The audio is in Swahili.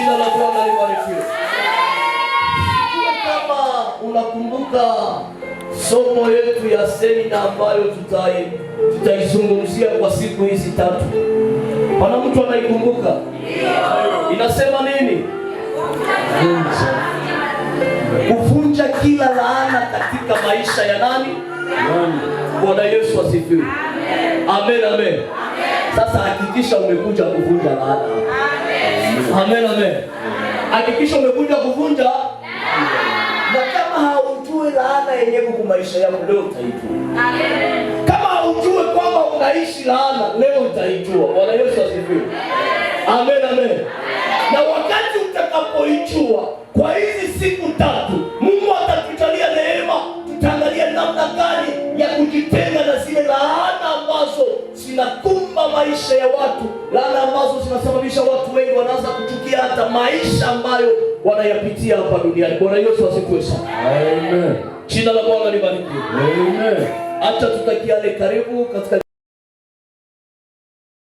Jina la Bwana libarikiwe. Kama unakumbuka somo yetu ya semina ambayo tutaizungumzia kwa siku hizi 3. Pana mtu anaikumbuka? Inasema nini? Kuvunja kila laana katika maisha ya nani? Bwana Yesu asifiwe. Amen, amen. Sasa hakikisha umekuja kuvunja laana. Amen, amen. Hakikisha umekuja kuvunja. Na kama haujui laana yenyewe kwa maisha yako, leo utaijua. Kama haujui kwamba unaishi laana, leo utaijua. Bwana Yesu asifiwe. Amen, amen. Na wakati utakapoijua kwa hizi siku 3, Mungu atatujalia neema, tutaangalia namna gani ya kujitenga na zile laana ambazo zinakumba maisha ya watu, laana ambazo zinasababisha watu wengi wanaanza kuchukia hata maisha ambayo wanayapitia hapa duniani. Bwana Yesu asifiwe sana. Amen. Jina la Bwana libarikiwe. Amen. Acha tutakiane karibu katika